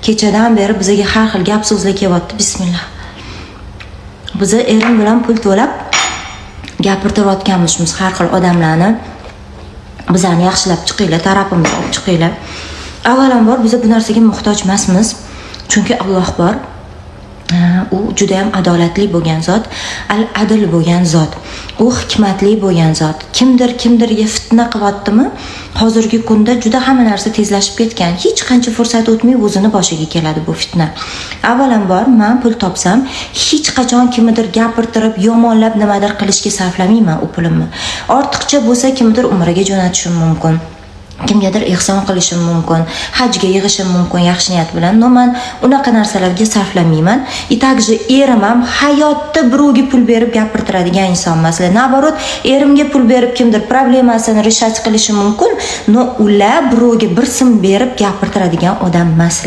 kechadan beri bizga har xil gap so'zlar kelyapti. Bismillah. Biz erim bilan pul to'lab gapirtirayotganmiz har xil odamlarni. Bizlarni yaxshilab chiqinglar, tarafimizni olib chiqinglar. Avvalambor biz bu narsaga muhtoj emasmiz. Chunki Alloh bor. U juda ham adolatli bo'lgan zot, al-adl bo'lgan zot. U hikmatli bo'lgan zot. Kimdirga fitna qilyaptimi? Hozirgi kunda juda hamma narsa tezlashib ketgan. Hech qancha fursat o'tmay o'zini boshiga keladi bu fitna. Avvalambor men pul topsam, hech qachon kimdir gapirtirib, yomonlab nimadir qilishga sarflamayman u pulimni. Ortiqcha bo'lsa kimdir umriga jo'natishim mumkin. Kimgadir ehson qilishim mumkin, hajga yig'ishim mumkin yaxshi niyat bilan. Men unaqa narsalarga sarflamayman. Takje erim ham hayotda birovga pul berib gapirtiradigan inson emas. Naborot, erimga pul berib kimdir problemasini решать qilishi mumkin, no ular birovga bir so'm berib gapirtiradigan odam emas.